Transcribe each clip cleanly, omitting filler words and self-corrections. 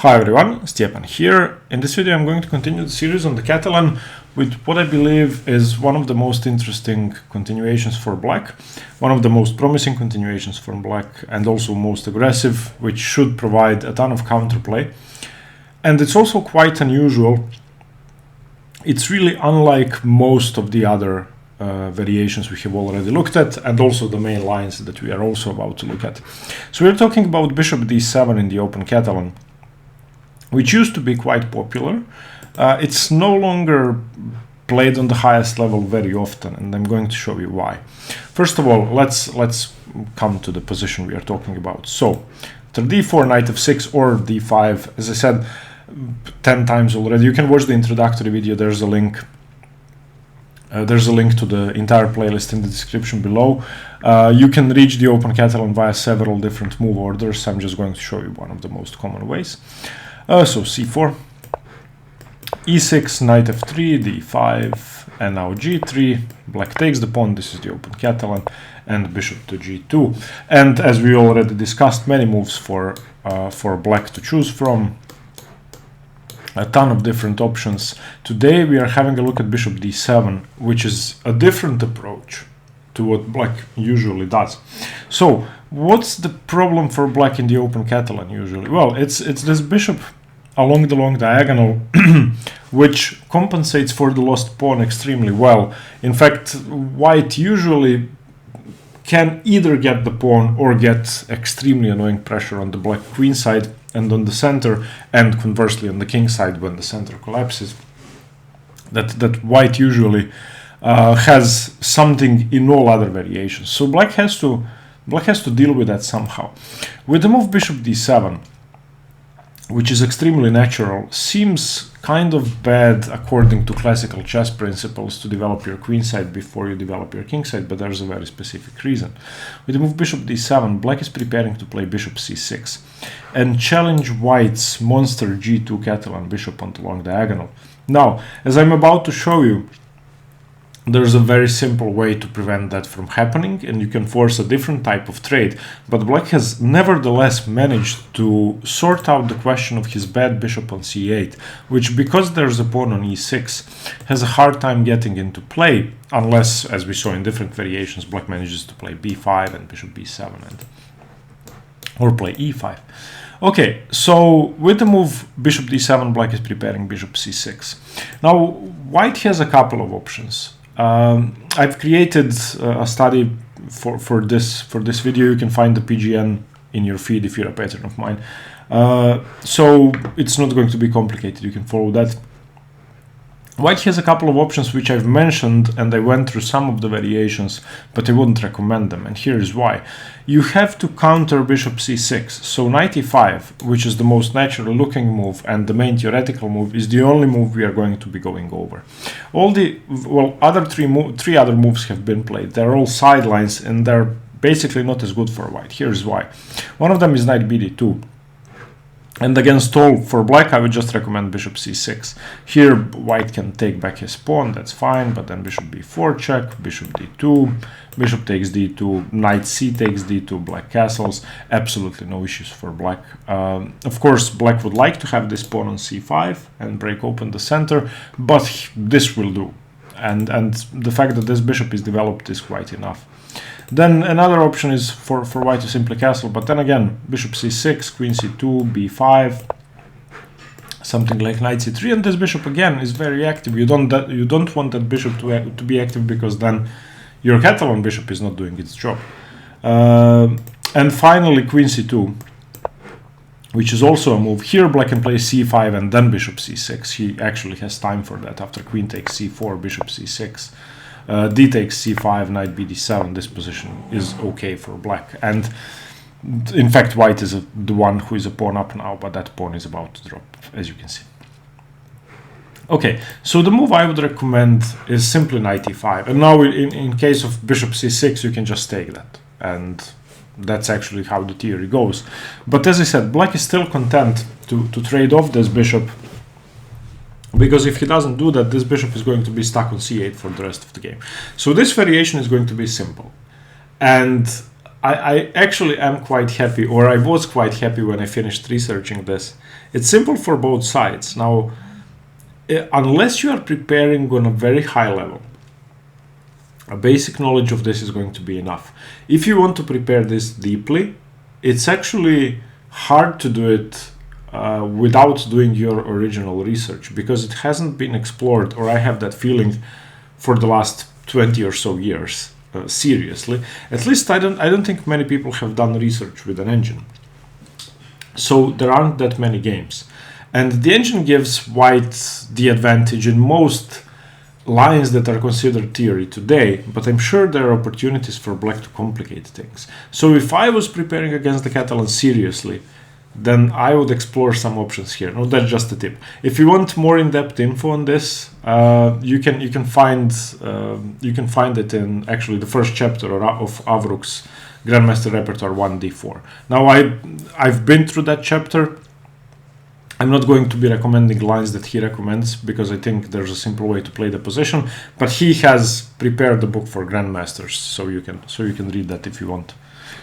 Hi everyone, Stepan here. In this video I'm going to continue the series on the Catalan with what I believe is one of the most interesting continuations for black, one of the most promising continuations for black, and also most aggressive, which should provide a ton of counterplay. And it's also quite unusual. It's really unlike most of the other variations we have already looked at, and also the main lines that we are also about to look at. So we're talking about bishop d7 in the Open Catalan, which used to be quite popular. It's no longer played on the highest level very often, and I'm going to show you why. First of all, let's come to the position we are talking about. So, after d4, knight f6, or d5, as I said 10 times already. You can watch the introductory video. There's a link. There's a link to the entire playlist in the description below. You can reach the Open Catalan via several different move orders. I'm just going to show you one of the most common ways. So c4, e6, knight f3, d5, and now g3. Black takes the pawn. This is the Open Catalan, and bishop to g2. And as we already discussed, many moves for black to choose from. A ton of different options. Today we are having a look at bishop d7, which is a different approach to what black usually does. So what's the problem for black in the Open Catalan usually? Well, it's this bishop along the long diagonal which compensates for the lost pawn extremely well. In fact, white usually can either get the pawn or get extremely annoying pressure on the black queen side and on the center, and conversely on the king side when the center collapses. That white usually has something in all other variations. So black has to deal with that somehow. With the move bishop d7, which is extremely natural, seems kind of bad according to classical chess principles to develop your queen side before you develop your king side, but there's a very specific reason. With the move bishop d7, black is preparing to play bishop c6 and challenge white's monster g2 Catalan bishop on the long diagonal. Now, as I'm about to show you, there's a very simple way to prevent that from happening, and you can force a different type of trade. But black has nevertheless managed to sort out the question of his bad bishop on c8, which, because there's a pawn on e6, has a hard time getting into play, unless, as we saw in different variations, black manages to play b5 and bishop b7 or play e5. Okay, so with the move bishop d7, black is preparing bishop c6. Now, white has a couple of options. I've created a study for this video. You can find the PGN in your feed if you're a patron of mine. So it's not going to be complicated. You can follow that. White has a couple of options which I've mentioned, and I went through some of the variations, but I wouldn't recommend them, and here is why. You have to counter bishop c6, so knight e5, which is the most natural looking move and the main theoretical move, is the only move we are going to be going over. All the, well, other three other moves have been played. They're all sidelines, and they're basically not as good for white. Here's why. One of them is knight bd2. And against all for black, I would just recommend bishop c6. Here, white can take back his pawn, that's fine, but then bishop b4 check, bishop d2, bishop takes d2, knight c takes d2, black castles, absolutely no issues for black. Of course, black would like to have this pawn on c5 and break open the center, but this will do. And the fact that this bishop is developed is quite enough. Then another option is for white to simply castle, but then again, bishop c6, queen c2, b5, something like knight c3, and this bishop again is very active. You don't want that bishop to be active, because then your Catalan bishop is not doing its job. And finally, queen c2, which is also a move. Here black can play c5 and then bishop c6. He actually has time for that. After queen takes c4, bishop c6. D takes c5, knight bd7. This position is okay for black, and in fact white is the one who is a pawn up now, but that pawn is about to drop, as you can see. Okay, so the move I would recommend is simply knight e5, and now in case of bishop c6 you can just take that, and that's actually how the theory goes. But as I said, black is still content to trade off this bishop, because if he doesn't do that, this bishop is going to be stuck on c8 for the rest of the game. So this variation is going to be simple. And I actually am quite happy, or I was quite happy when I finished researching this, It's simple for both sides. Now, unless you are preparing on a very high level, a basic knowledge of this is going to be enough. If you want to prepare this deeply, it's actually hard to do it without doing your original research, because it hasn't been explored, or I have that feeling, for the last 20 or so years. Seriously, at least I don't think many people have done research with an engine. So there aren't that many games, and the engine gives white the advantage in most lines that are considered theory today, but I'm sure there are opportunities for black to complicate things. So if I was preparing against the Catalan seriously, then I would explore some options here. No, that's just a tip. If you want more in-depth info on this, you can find it in actually the first chapter of Avruk's Grandmaster Repertoire 1d4. Now I've been through that chapter. I'm not going to be recommending lines that he recommends, because I think there's a simple way to play the position. But he has prepared the book for Grandmasters, so you can read that if you want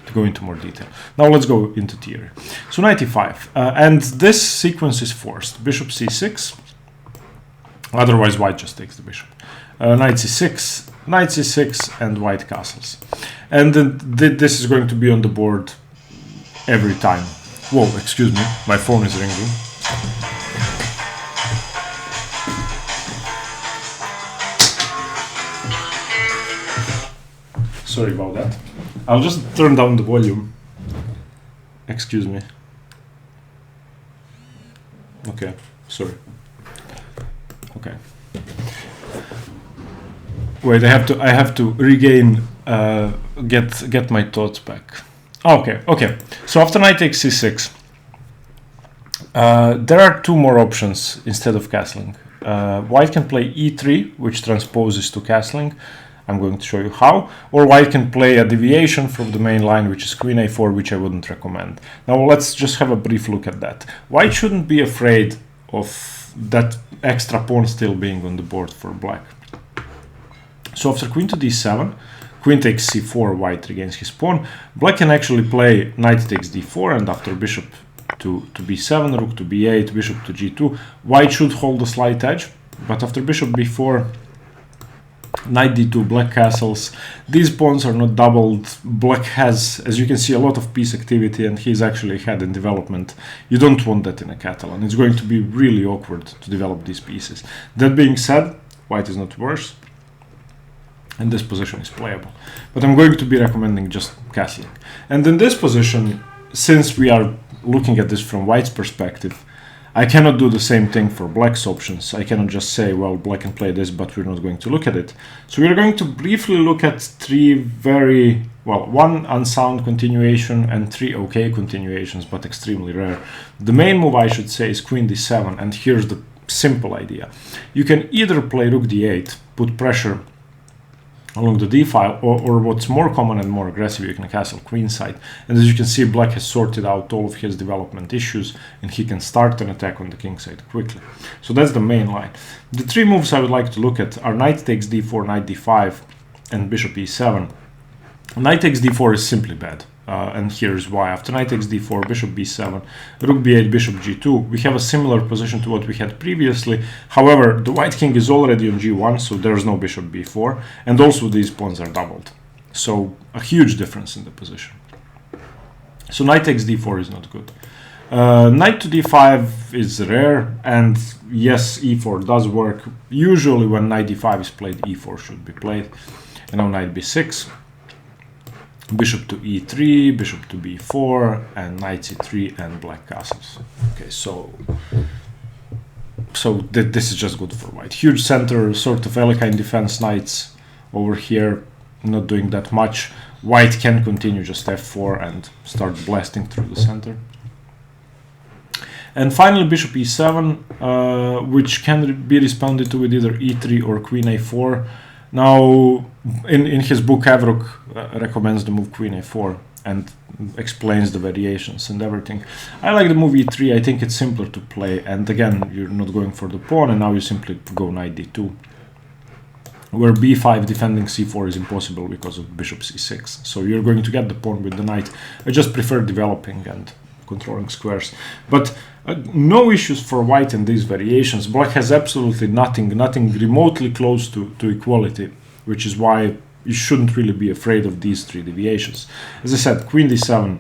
to go into more detail. Now let's go into theory. So knight e5, and this sequence is forced. Bishop c6, otherwise white just takes the bishop. Knight c6, and white castles. And this is going to be on the board every time. Whoa, excuse me, my phone is ringing. Sorry about that. I'll just turn down the volume. Excuse me. Okay, sorry. Okay. Wait, I have to regain, get my thoughts back. Okay. So after knight takes c6, there are two more options instead of castling. White can play e3, which transposes to castling. I'm going to show you how. Or white can play a deviation from the main line, which is queen a4, which I wouldn't recommend. Now let's just have a brief look at that. White shouldn't be afraid of that extra pawn still being on the board for black. So after queen to d7, queen takes c4, white regains his pawn. Black can actually play knight takes d4, and after bishop to b7, rook to b8, bishop to g2, white should hold a slight edge. But after bishop b4, knight d2, black castles. These pawns are not doubled. Black has, as you can see, a lot of piece activity, and he's actually ahead in development. You don't want that in a Catalan. It's going to be really awkward to develop these pieces. That being said, white is not worse, and this position is playable. But I'm going to be recommending just castling. And in this position, since we are looking at this from white's perspective, I cannot do the same thing for black's options. I cannot just say, well, black can play this, but we're not going to look at it. So we're going to briefly look at one unsound continuation and three okay continuations, but extremely rare. The main move, I should say, is queen d7, and here's the simple idea. You can either play rook d8, put pressure along the d file, or what's more common and more aggressive, you can castle queenside. And as you can see, black has sorted out all of his development issues, and he can start an attack on the king side quickly. So that's the main line. The three moves I would like to look at are knight takes d4, knight d5, and bishop e7. Knight takes d4 is simply bad, and here's why. After knight takes d4, bishop b7, rook b8, bishop g2, we have a similar position to what we had previously. However, the white king is already on g1, so there's no bishop b4, and also these pawns are doubled. So a huge difference in the position. So knight takes d4 is not good. Knight to d5 is rare, and yes, e4 does work. Usually when knight d5 is played, e4 should be played. And now knight b6. Bishop to e3, bishop to b4, and knight c3, and black castles. Okay, so this is just good for white. Huge center, sort of Elegant defense knights over here, not doing that much. White can continue just f4 and start blasting through the center. And finally, bishop e7, which can be responded to with either e3 or queen a4. Now, in his book, Avruk recommends the move queen a4 and explains the variations and everything. I like the move e3. I think it's simpler to play, and again, you're not going for the pawn, and now you simply go knight d2, where b5 defending c4 is impossible because of bishop c6. So you're going to get the pawn with the knight. I just prefer developing and controlling squares. But No issues for white in these variations. Black has absolutely nothing remotely close to equality, which is why you shouldn't really be afraid of these three deviations. As I said, queen d7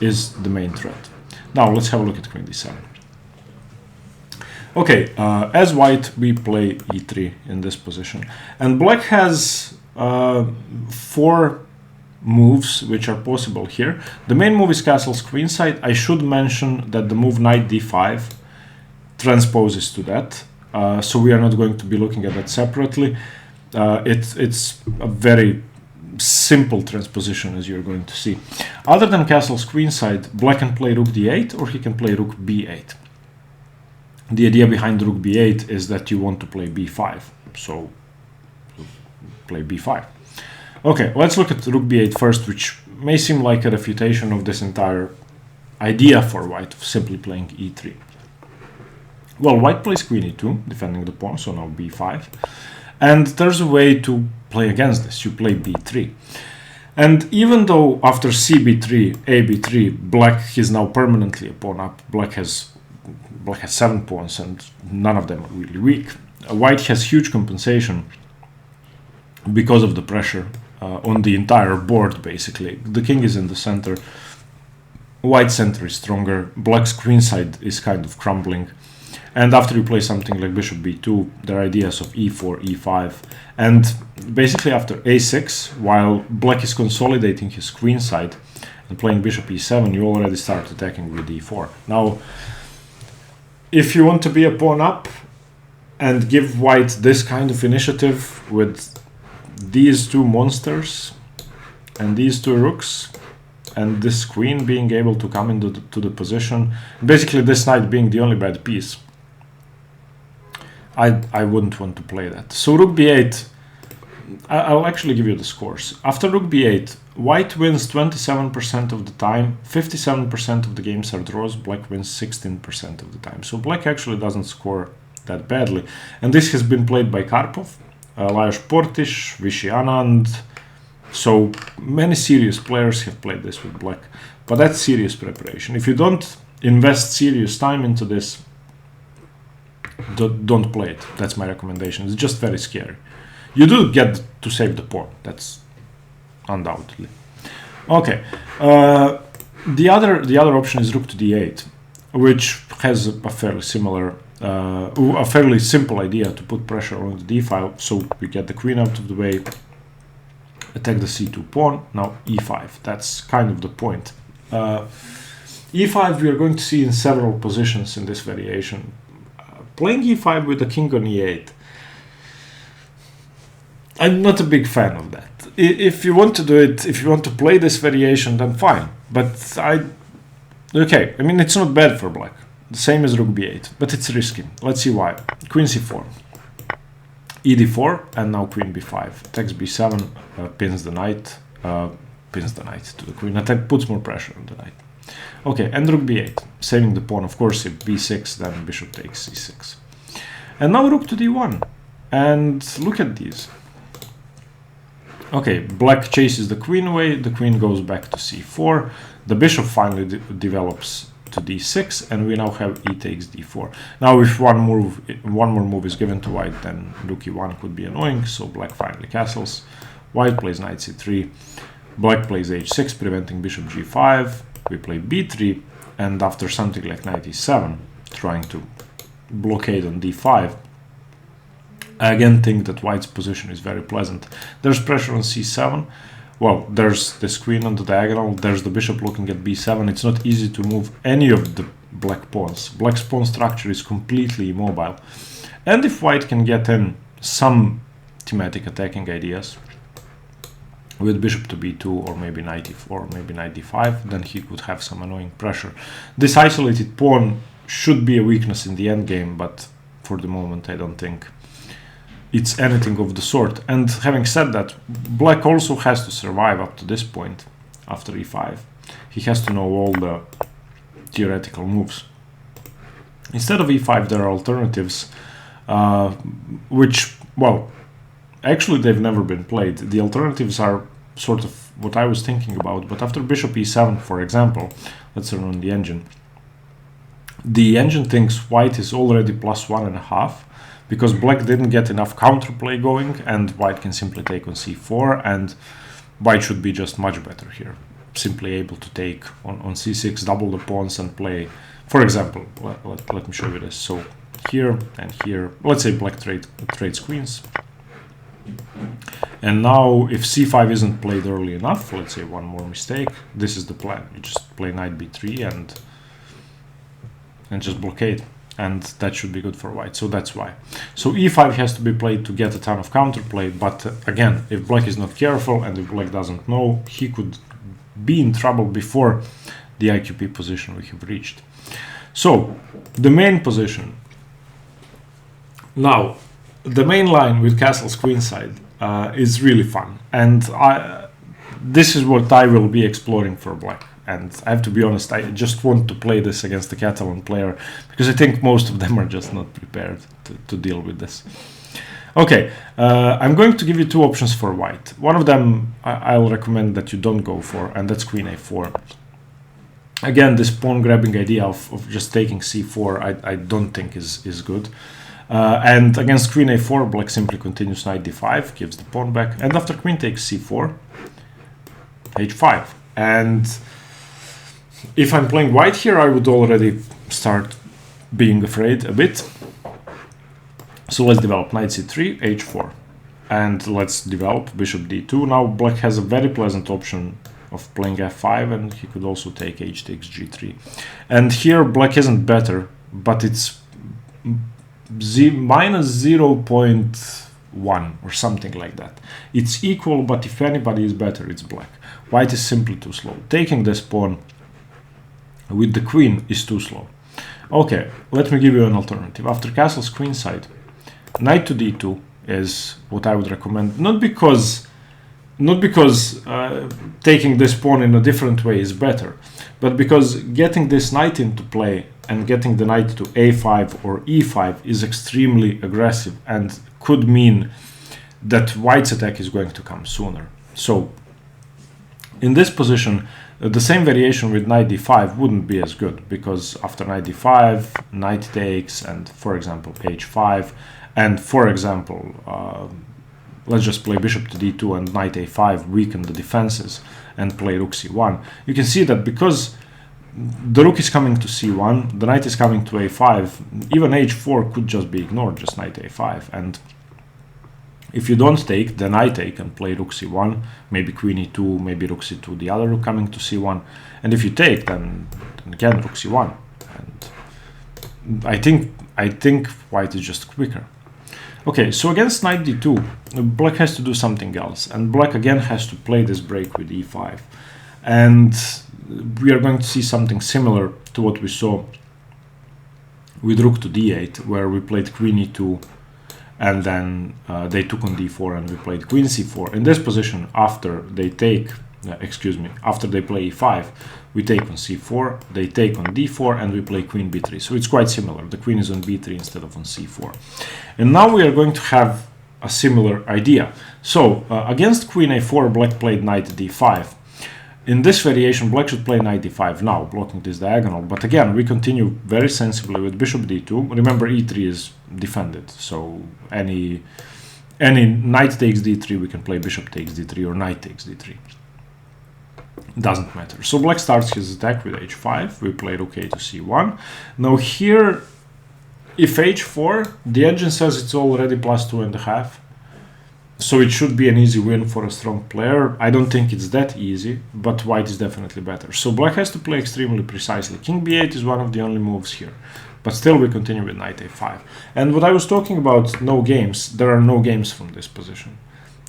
is the main threat. Now let's have a look at queen d7. Okay, as white we play e3 in this position, and black has 4 moves which are possible here. The main move is castles queenside. I should mention that the move knight d5 transposes to that, so we are not going to be looking at that separately. It's a very simple transposition, as you're going to see. Other than castles queenside, black can play rook d8 or he can play rook b8. The idea behind rook b8 is that you want to play b5, so play b5. Okay, let's look at rook b8 first, which may seem like a refutation of this entire idea for white of simply playing e3. Well, white plays queen e2, defending the pawn, so now b5. And there's a way to play against this. You play b3. And even though after cb3, ab3, black is now permanently a pawn up, black has 7 pawns and none of them are really weak. White has huge compensation because of the pressure on the entire board, basically. The king is in the center, white's center is stronger, black's queenside is kind of crumbling. And after you play something like bishop b2, there are ideas of e4, e5, and basically after a6, while black is consolidating his queenside and playing bishop e7, you already start attacking with e4. Now, if you want to be a pawn up and give white this kind of initiative with these 2 monsters and these 2 rooks and this queen being able to come into the position, basically this knight being the only bad piece, I wouldn't want to play that. So rook b8, I'll actually give you the scores. After rook b8, white wins 27% of the time, 57% of the games are draws, black wins 16% of the time. So black actually doesn't score that badly. And this has been played by Karpov, Lajos Portis, Vishy Anand. So many serious players have played this with black. But that's serious preparation. If you don't invest serious time into this, don't play it. That's my recommendation. It's just very scary. You do get to save the pawn, that's undoubtedly. Okay, the other option is rook to d8, which has a fairly similar, a fairly simple idea to put pressure on the d file. So we get the queen out of the way, attack the c2 pawn. Now e5. That's kind of the point. e5 we are going to see in several positions in this variation. Playing e5 with the king on e8. I'm not a big fan of that. If you want to do it, if you want to play this variation, then fine. But okay, I mean, it's not bad for black. The same as rook b8, but it's risky. Let's see why. Queen c4, ed4, and now queen b5. Attacks b7, pins the knight to the queen. Attack puts more pressure on the knight. Okay, and rook b8, saving the pawn. Of course, if b6, then bishop takes c6. And now rook to d1. And look at these. Okay, black chases the queen away, the queen goes back to c4, the bishop finally develops to d6, and we now have e takes d4. Now if one more move is given to white, then rook e1 could be annoying, so black finally castles. White plays knight c3, black plays h6, preventing bishop g5, we play b3, and after something like knight e7, trying to blockade on d5, I again think that white's position is very pleasant. There's pressure on c7. Well, there's this queen on the diagonal. There's the bishop looking at b7. It's not easy to move any of the black pawns. Black's pawn structure is completely immobile. And if white can get in some thematic attacking ideas with bishop to b2 or maybe knight e4 or maybe knight d5, then he could have some annoying pressure. This isolated pawn should be a weakness in the endgame, but for the moment I don't think it's anything of the sort. And having said that, black also has to survive up to this point after e5. He has to know all the theoretical moves. Instead of e5, there are alternatives, which, well, actually they've never been played. The alternatives are sort of what I was thinking about, but after bishop e7, for example, let's run on the engine. The engine thinks white is already plus 1.5 because black didn't get enough counterplay going, and white can simply take on c4, and white should be just much better here, simply able to take on c6, double the pawns and play, for example, let me show you this. So here and here, let's say black trades queens, and now if c5 isn't played early enough, let's say one more mistake, this is the plan. You just play knight b3 and just blockade, and that should be good for white. So that's why. So e5 has to be played to get a ton of counterplay, but again, if black is not careful and if black doesn't know, he could be in trouble before the IQP position we have reached. So the main position. Now, the main line with castles queenside is really fun, and this is what I will be exploring for black. And I have to be honest, I just want to play this against the Catalan player because I think most of them are just not prepared to deal with this. Okay, I'm going to give you two options for white. One of them I'll recommend that you don't go for, and that's queen a4. Again, this pawn grabbing idea of just taking c4 I don't think is good. And against queen a4, black simply continues knight d5, gives the pawn back, and after queen takes c4, h5. And if I'm playing white here, I would already start being afraid a bit. So let's develop knight c3, h4, and let's develop bishop d2. Now black has a very pleasant option of playing f5, and he could also take h takes g3. And here black isn't better, but it's minus 0.1 or something like that. It's equal, but if anybody is better, it's black. White is simply too slow. Taking this pawn with the queen is too slow. Okay, let me give you an alternative. After castles queenside, knight to d2 is what I would recommend. Not because taking this pawn in a different way is better, but because getting this knight into play and getting the knight to a5 or e5 is extremely aggressive and could mean that white's attack is going to come sooner. So in this position, the same variation with knight d5 wouldn't be as good, because after knight d5, knight takes, and for example h5, and for example let's just play bishop to d2 and knight a5, weaken the defenses, and play rook c1. You can see that because the rook is coming to c1, the knight is coming to a5, even h4 could just be ignored, just knight a5. And if you don't take, then I take and play rook c1, maybe queen e2, maybe rook c2, the other rook coming to c1. And if you take, then again rook c1. And I think white is just quicker. Okay, so against knight d2, black has to do something else, and black again has to play this break with e5. And we are going to see something similar to what we saw with rook to d8, where we played queen e2, and then they took on d4 and we played queen c4. In this position, after they take, after they play e5, we take on c4, they take on d4, and we play queen b3. So it's quite similar. The queen is on b3 instead of on c4. And now we are going to have a similar idea. So against queen a4, black played knight d5. In this variation, black should play knight d5 now, blocking this diagonal. But again, we continue very sensibly with bishop d2. Remember, e3 is defended, so any knight takes d3, we can play bishop takes d3 or knight takes d3. Doesn't matter. So black starts his attack with h5. We play rook a to c1. Now here, if h4, the engine says it's already plus 2.5. So it should be an easy win for a strong player. I don't think it's that easy, but white is definitely better. So black has to play extremely precisely. King b8 is one of the only moves here. But still we continue with knight a5. And what I was talking about, no games, there are no games from this position.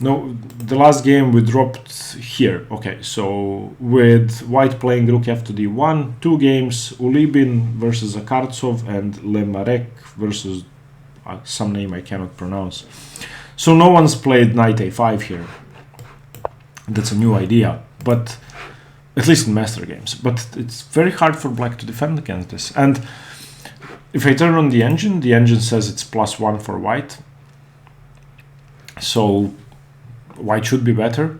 No, the last game we dropped here. Okay, so with white playing rook f to d1, 2 games, Ulibin versus Akartsov and Lemarek versus some name I cannot pronounce. So no one's played knight a5 here. That's a new idea, but at least in master games. But it's very hard for black to defend against this. And if I turn on the engine says it's +1 for white. So white should be better,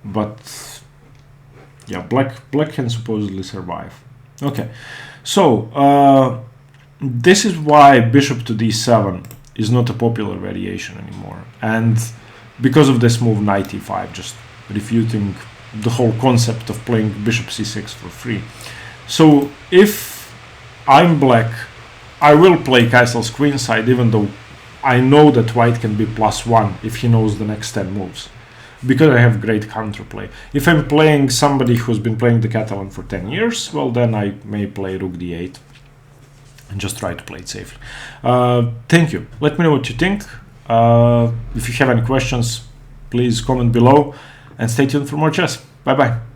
but yeah, black can supposedly survive. Okay, So this is why bishop to d7 is not a popular variation anymore, and because of this move knight e5, just refuting the whole concept of playing bishop c6 for free. So if I'm black, I will play castle's queenside, even though I know that white can be +1 if he knows the next 10 moves, because I have great counterplay. If I'm playing somebody who's been playing the Catalan for 10 years, well, then I may play rook d8 and just try to play it safely. Thank you. Let me know what you think. If you have any questions, please comment below, and stay tuned for more chess. Bye bye.